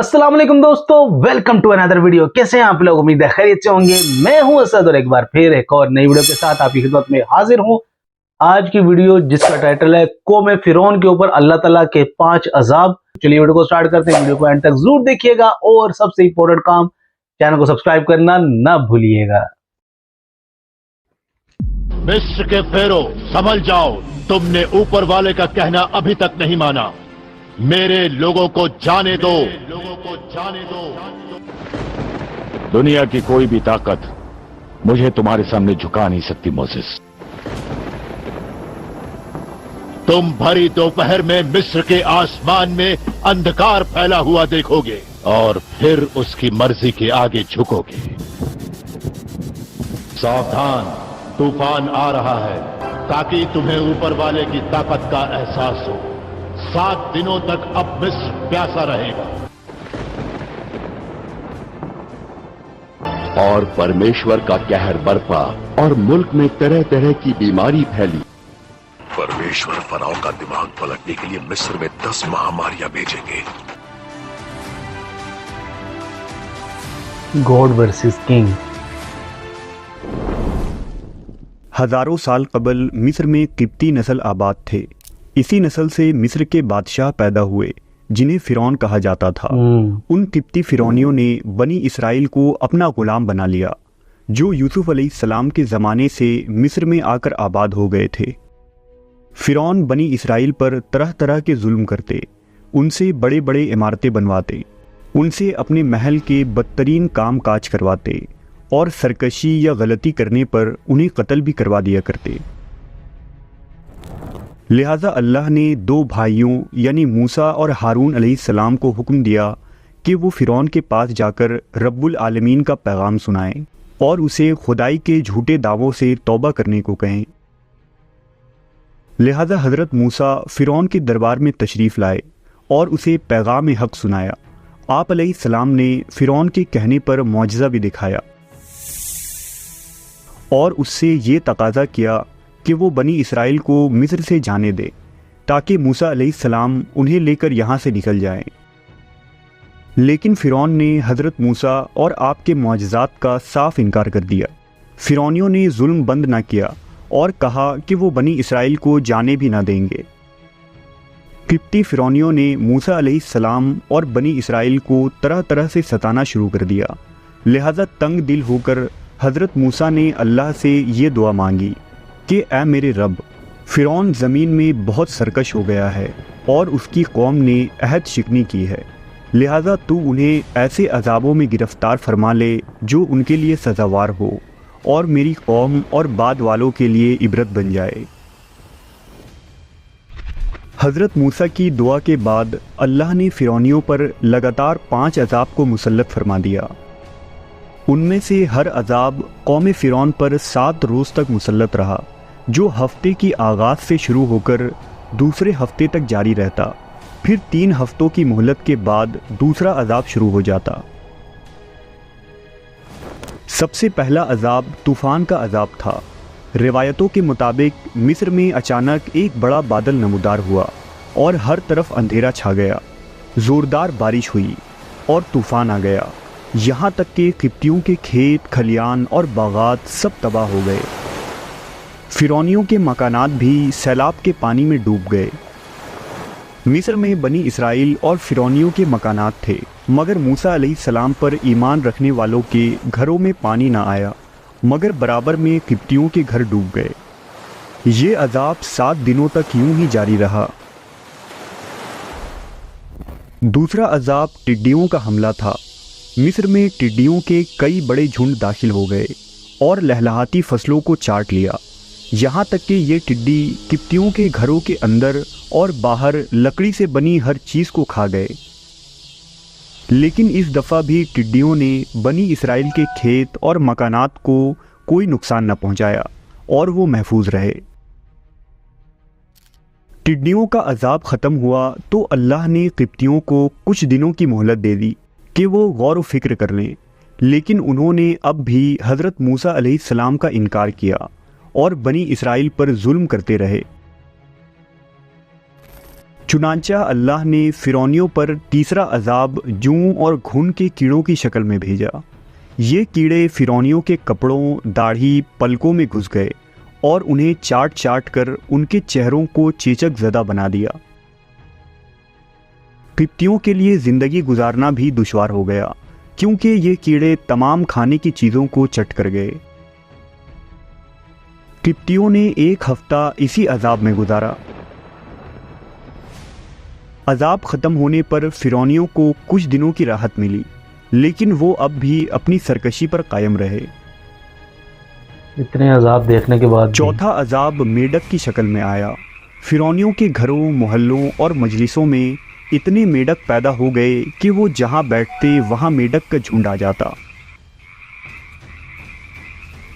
अस्सलाम वालेकुम दोस्तों, वेलकम टू अनदर वीडियो। कैसे हैं आप लोग? उम्मीद है खैरियत से होंगे। मैं हूं असद और एक बार फिर एक और नई वीडियो के साथ आपकी खिदमत में हाजिर हूं। आज की वीडियो जिसका टाइटल है कौम फिरौन के ऊपर अल्लाह ताला के 5 अजाब। चलिए वीडियो को स्टार्ट करते हैं। वीडियो को एंड तक जरूर देखिएगा और सबसे इंपॉर्टेंट काम, चैनल को सब्सक्राइब करना ना भूलिएगा। मिस्र के फेरो, समझ जाओ, तुमने ऊपर वाले का कहना अभी तक नहीं माना। मेरे लोगों को जाने दो, दुनिया की कोई भी ताकत मुझे तुम्हारे सामने झुका नहीं सकती मोसेस। तुम भरी दोपहर में मिस्र के आसमान में अंधकार फैला हुआ देखोगे और फिर उसकी मर्जी के आगे झुकोगे। सावधान, तूफान आ रहा है ताकि तुम्हें ऊपर वाले की ताकत का एहसास हो। 7 दिनों तक अब मिस्र प्यासा रहेगा और परमेश्वर का कहर बरपा और मुल्क में तरह तरह की बीमारी फैली। परमेश्वर फराओ का दिमाग पलटने के लिए मिस्र में 10 महामारियां भेजेंगे। God versus king. हजारों साल कबल मिस्र में किप्ती नस्ल आबाद थे। इसी नस्ल से मिस्र के बादशाह पैदा हुए जिन्हें फिरौन कहा जाता था। उन किप्ती फिरौनियों ने बनी इसराइल को अपना गुलाम बना लिया, जो यूसुफ अलैहिस्सलाम के ज़माने से मिस्र में आकर आबाद हो गए थे। फिरौन बनी इसराइल पर तरह तरह के जुल्म करते, उनसे बड़े बड़े इमारतें बनवाते, उनसे अपने महल के बदतरीन काम काज करवाते और सरकशी या गलती करने पर उन्हें कत्ल भी करवा दिया करते। लिहाजा अल्लाह ने 2 भाइयों यानी मूसा और हारून अलैहिस्सलाम को हुक्म दिया कि वो फिरौन के पास जाकर रब्बुल आलमीन का पैगाम सुनाएं और उसे खुदाई के झूठे दावों से तौबा करने को कहें। लिहाजा हज़रत मूसा फिरौन के दरबार में तशरीफ़ लाए और उसे पैगाम हक़ सुनाया। आप अलैहिस्सलाम ने फिरौन के कहने पर मौजज़ा भी दिखाया और उससे ये तकाज़ा किया कि वो बनी इसराइल को मिस्र से जाने दे ताकि मूसा अलैहिस्सलाम उन्हें लेकर यहाँ से निकल जाएं। लेकिन फिरौन ने हज़रत मूसा और आपके मौजज़ात का साफ इनकार कर दिया। फिरौनियों ने जुल्म बंद ना किया और कहा कि वो बनी इसराइल को जाने भी ना देंगे। किप्ती फिरौनियों ने मूसा अलैहिस्सलाम और बनी इसराइल को तरह तरह से सताना शुरू कर दिया। लिहाजा तंग दिल होकर हज़रत मूसा ने अल्लाह से ये दुआ मांगी कि ऐ मेरे रब, फिरौन ज़मीन में बहुत सरकश हो गया है और उसकी कौम ने अहद शिकनी की है। लिहाजा तू उन्हें ऐसे अजाबों में गिरफ़्तार फरमा ले जो उनके लिए सज़ावार हो और मेरी कौम और बाद वालों के लिए इबरत बन जाए। हज़रत मूसा की दुआ के बाद अल्लाह ने फिरौनियों पर लगातार 5 अजाब को मुसल्लत फरमा दिया। उनमें से हर अजाब कौम फिरौन पर 7 रोज़ तक मुसल्लत रहा, जो हफ्ते की आगाज़ से शुरू होकर दूसरे हफ्ते तक जारी रहता। फिर 3 हफ्तों की मोहलत के बाद दूसरा अजाब शुरू हो जाता। सबसे पहला अजाब तूफ़ान का अजाब था। रिवायतों के मुताबिक मिस्र में अचानक एक बड़ा बादल नमूदार हुआ और हर तरफ अंधेरा छा गया। ज़ोरदार बारिश हुई और तूफ़ान आ गया, यहाँ तक कि किप्तियों के खेत खलियान और बागात सब तबाह हो गए। फिरौनियों के मकानात भी सैलाब के पानी में डूब गए। मिस्र में बनी इसराइल और फिरौनियों के मकानात थे, मगर मूसा अलैहिस्सलाम पर ईमान रखने वालों के घरों में पानी ना आया, मगर बराबर में किप्तियों के घर डूब गए। ये अजाब 7 दिनों तक यूं ही जारी रहा। दूसरा अजाब टिड्डियों का हमला था। मिस्र में टिड्डियों के कई बड़े झुंड दाखिल हो गए और लहलहाती फसलों को चाट लिया, यहाँ तक कि ये टिड्डी किप्तियों के घरों के अंदर और बाहर लकड़ी से बनी हर चीज़ को खा गए। लेकिन इस दफ़ा भी टिड्डियों ने बनी इसराइल के खेत और मकानात को कोई नुकसान न पहुँचाया और वो महफूज रहे। टिड्डियों का अजाब ख़त्म हुआ तो अल्लाह ने किप्तियों को कुछ दिनों की मोहलत दे दी कि वो गौर व फिक्र कर लें, लेकिन उन्होंने अब भी हज़रत मूसा अलैहिस्सलाम का इनकार किया और बनी इसराइल पर जुल्म करते रहे। चुनांचा अल्लाह ने फिरौनियों पर तीसरा अजाब जूं और घुन के कीड़ों की शक्ल में भेजा। ये कीड़े फिरौनियों के कपड़ों, दाढ़ी, पलकों में घुस गए और उन्हें चाट चाट कर उनके चेहरों को चेचक ज़दा बना दिया। किप्तियों के लिए ज़िंदगी गुजारना भी दुश्वार हो गया, क्योंकि ये कीड़े तमाम खाने की चीज़ों को चट कर गए। किप्तियों ने एक हफ्ता इसी अजाब में गुजारा। अजाब ख़त्म होने पर फिरौनियों को कुछ दिनों की राहत मिली, लेकिन वो अब भी अपनी सरकशी पर कायम रहे। इतने अजाब देखने के बाद चौथा अजाब मेढक की शक्ल में आया। फिरौनियों के घरों, मोहल्लों और मजलिसों में इतने मेढक पैदा हो गए कि वो जहां बैठते वहां मेढक का झुंड आ जाता।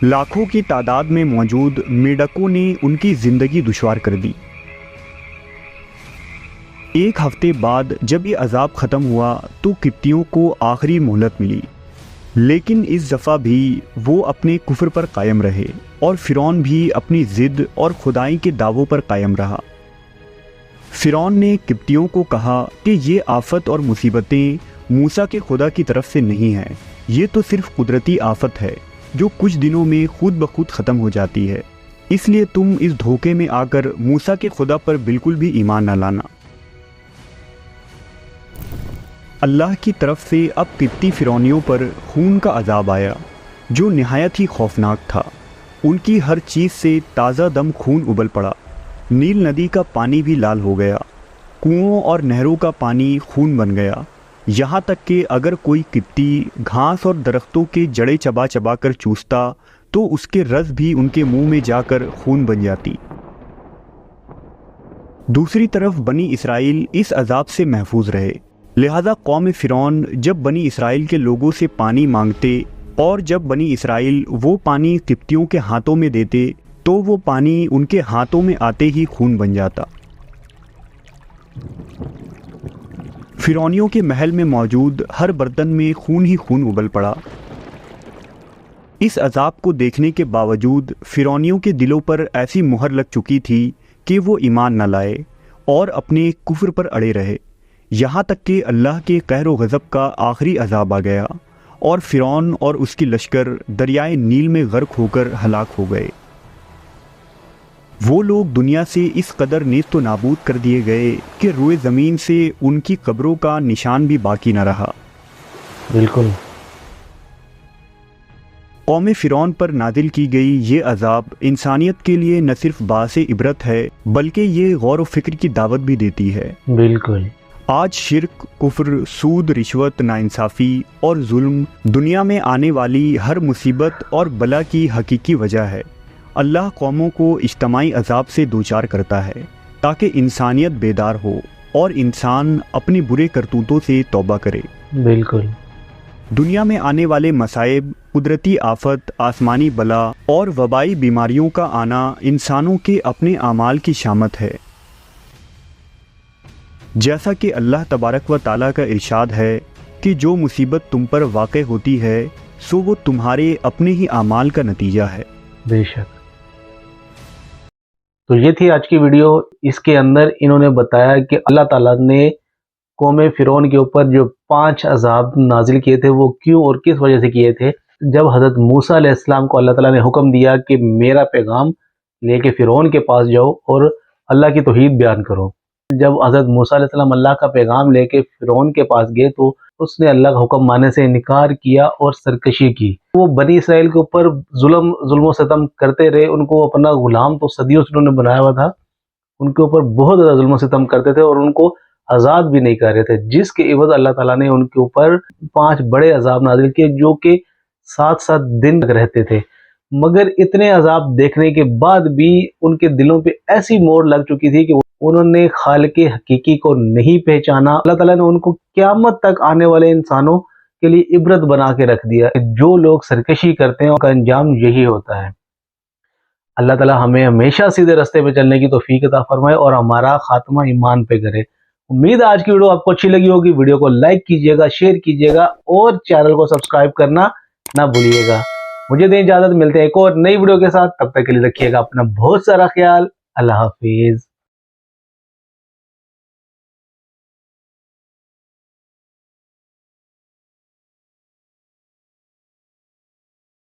लाखों की तादाद में मौजूद मेढकों ने उनकी ज़िंदगी दुश्वार कर दी। एक हफ्ते बाद जब ये अजाब ख़त्म हुआ तो किप्तियों को आखिरी मोहलत मिली, लेकिन इस दफ़ा भी वो अपने कुफ्र पर कायम रहे और फ़िरौन भी अपनी ज़िद और खुदाई के दावों पर कायम रहा। फ़िरौन ने किप्तियों को कहा कि ये आफत और मुसीबतें मूसा के खुदा की तरफ से नहीं हैं, ये तो सिर्फ कुदरती आफत है जो कुछ दिनों में खुद ब खुद ख़त्म हो जाती है, इसलिए तुम इस धोखे में आकर मूसा के खुदा पर बिल्कुल भी ईमान न लाना। अल्लाह की तरफ से अब किप्ती फिरौनियों पर खून का अजाब आया जो निहायत ही खौफनाक था। उनकी हर चीज़ से ताज़ा दम खून उबल पड़ा। नील नदी का पानी भी लाल हो गया, कुओं और नहरों का पानी खून बन गया, यहाँ तक कि अगर कोई किप्ती घास और दरख्तों के जड़े चबा चबा कर चूसता तो उसके रस भी उनके मुंह में जाकर खून बन जाती। दूसरी तरफ बनी इसराइल इस अजाब से महफूज रहे, लिहाजा कौम फ़िरौन जब बनी इसराइल के लोगों से पानी मांगते और जब बनी इसराइल वो पानी किप्तियों के हाथों में देते तो वो पानी उनके हाथों में आते ही खून बन जाता। फ़िरौनियों के महल में मौजूद हर बर्तन में खून ही खून उबल पड़ा। इस अजाब को देखने के बावजूद फ़िरौनियों के दिलों पर ऐसी मुहर लग चुकी थी कि वो ईमान न लाए और अपने कुफ्र पर अड़े रहे, यहाँ तक कि अल्लाह के कहर व गज़ब का आखिरी अजाब आ गया और फ़िरौन और उसकी लश्कर दरियाए नील में गर्क होकर हलाक हो गए। वो लोग दुनिया से इस कदर नेस्त व नाबूद कर दिए गए कि रोए ज़मीन से उनकी कब्रों का निशान भी बाकी न रहा। बिल्कुल। कौम फ़िरौन पर नादिल की गई ये अजाब इंसानियत के लिए न सिर्फ बासे इबरत है बल्कि ये गौर व फिक्र की दावत भी देती है। बिल्कुल। आज शिर्क, कुफ्र, सूद, रिश्वत, नाइंसाफ़ी और जुल्म दुनिया में आने वाली हर मुसीबत और बला की हकीकी वजह है। अल्लाह कौमों को इज्तमाई अजाब से दूचार करता है ताकि इंसानियत बेदार हो और इंसान अपनी बुरे करतूतों से तौबा करे। बिल्कुल। दुनिया में आने वाले मसाइब, कुदरती आफत, आसमानी बला और वबाई बीमारियों का आना इंसानों के अपने आमाल की शामत है। जैसा कि अल्लाह तबारक व ताला का इरशाद है कि जो मुसीबत तुम पर वाक़े होती है सो वो तुम्हारे अपने ही आमाल का नतीजा है। बेशक। तो ये थी आज की वीडियो। इसके अंदर इन्होंने बताया कि अल्लाह ताला ने कौम फ़िरौन के ऊपर जो 5 अजाब नाजिल किए थे वो क्यों और किस वजह से किए थे। जब हज़रत मूसा अलैहिस्सलाम को अल्लाह ताला ने हुक्म दिया कि मेरा पैगाम लेके फ़िरौन के पास जाओ और अल्लाह की तौहीद बयान करो, जब हज़रत मूसा अलैहिस्सलाम अल्लाह का पैगाम लेके फ़िरौन के पास गए तो उसने अल्लाह का हुक्म मानने से इनकार किया और सरकशी की। वो बनी इसराइल के ऊपर जुल्म सितम करते रहे, उनको अपना गुलाम तो सदियों से उन्होंने बनाया हुआ था, उनके ऊपर बहुत ज़्यादा जुल्म सितम करते थे और उनको आज़ाद भी नहीं कर रहे थे, जिसके एवज अल्लाह ताला ने उनके ऊपर 5 बड़े अजाब नाजिल किए जो कि 7-7 दिन तक रहते थे। मगर इतने अजाब देखने के बाद भी उनके दिलों पे ऐसी मोहर लग चुकी थी कि उन्होंने खालिक हकीकी को नहीं पहचाना। अल्लाह ताला ने उनको क़यामत तक आने वाले इंसानों के लिए इबरत बना के रख दिया। जो लोग सरकशी करते हैं उनका अंजाम यही होता है। अल्लाह ताला हमें हमेशा सीधे रास्ते पे चलने की तौफीक अता फरमाए और हमारा खात्मा ईमान पे करे। उम्मीद है आज की वीडियो आपको अच्छी लगी होगी। वीडियो को लाइक कीजिएगा, शेयर कीजिएगा और चैनल को सब्सक्राइब करना ना भूलिएगा। मुझे दें इजाजत, मिलते हैं एक और नई वीडियो के साथ। तब तक के लिए रखिएगा अपना बहुत सारा ख्याल। अल्लाह हाफिज।